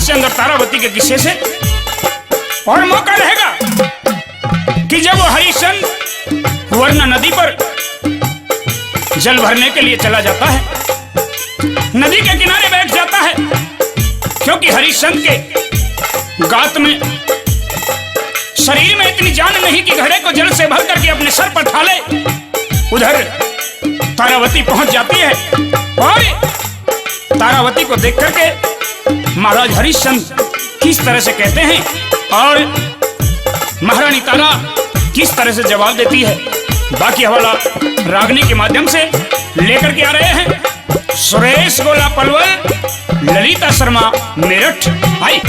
हरिश्चंद्र और तारावती के किस्से से। और मौका रहेगा कि जब वो हरिश्चंद्र वरना नदी पर जल भरने के लिए चला जाता है, नदी के किनारे बैठ जाता है, क्योंकि हरिश्चंद्र के गात में शरीर में इतनी जान नहीं कि घड़े को जल से भर करके अपने सर पर ढाले। उधर तारावती पहुंच जाती है और तारावती को देख करके महाराज हरिश्चंद्र किस तरह से कहते हैं और महारानी तारा किस तरह से जवाब देती है, बाकी हवाला रागनी के माध्यम से लेकर के आ रहे हैं सुरेश गोला पलवल, ललिता शर्मा मेरठ। आई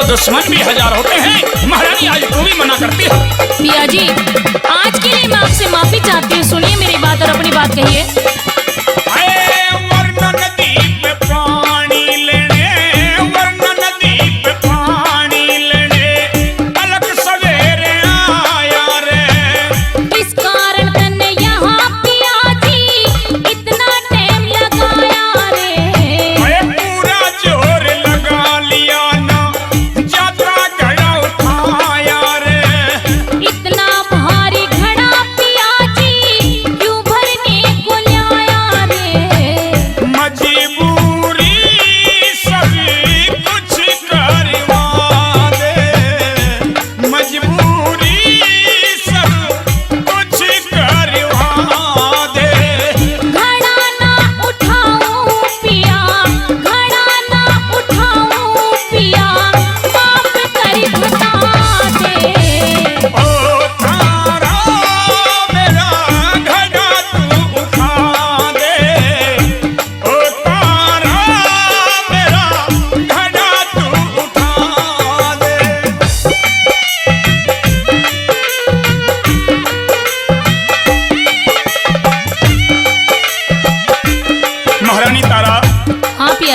दुश्मन भी हजार होते हैं। महारानी आज तू भी मना करती है। पिया जी, आज के लिए मैं आपसे माफी चाहती हूँ। सुनिए मेरी बात और अपनी बात कहिए।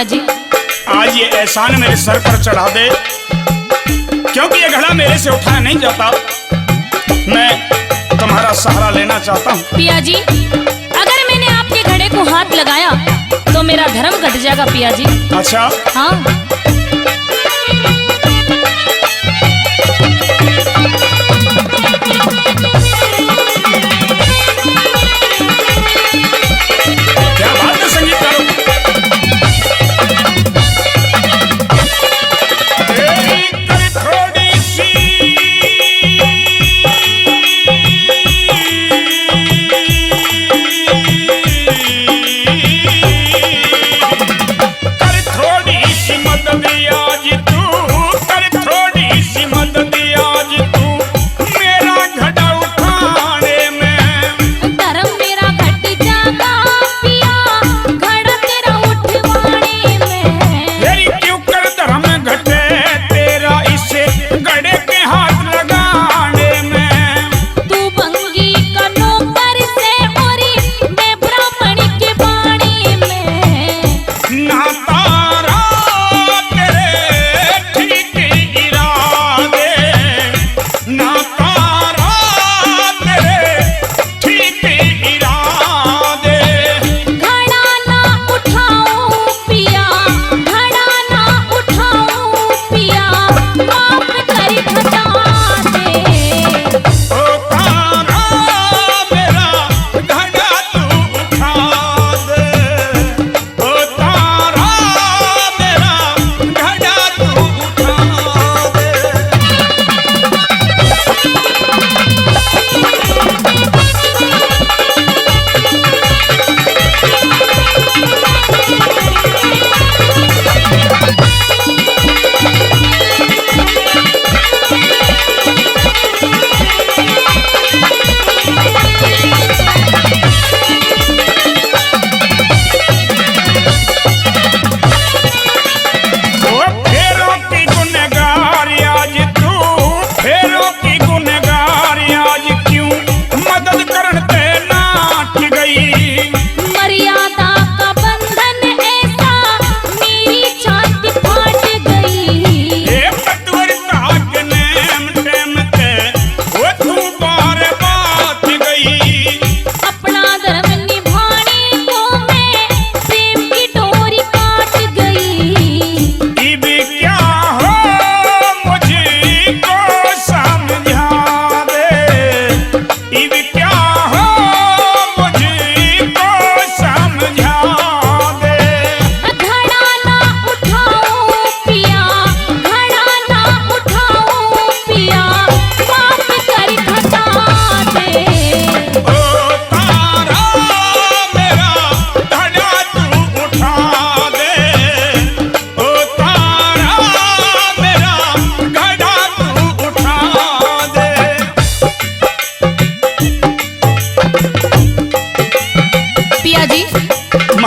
जी, आज ये एहसान मेरे सर पर चढ़ा दे, क्योंकि ये घड़ा मेरे से उठाया नहीं जाता। मैं तुम्हारा सहारा लेना चाहता हूँ। पिया जी, अगर मैंने आपके घड़े को हाथ लगाया तो मेरा धर्म घट जाएगा पिया जी। अच्छा? हाँ। क्या बात है संगीतकारों, कर थोड़ी सी मदद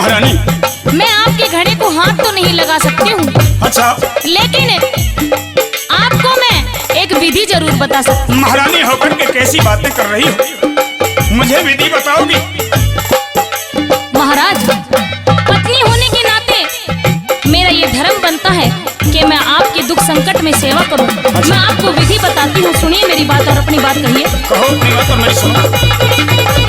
महारानी? मैं आपके घड़े को हाथ तो नहीं लगा सकती हूँ, अच्छा, लेकिन आपको मैं एक विधि जरूर बता सकती हूँ। महारानी होकर के कैसी बातें कर रही हो? मुझे विधि बताओगी? महाराज, पत्नी होने के नाते मेरा ये धर्म बनता है कि मैं आपके दुख संकट में सेवा करूं। मैं आपको विधि बताती हूँ, सुनिए मेरी बात और अपनी बात कहिए। कहो अपनी बात और मेरी सुनो।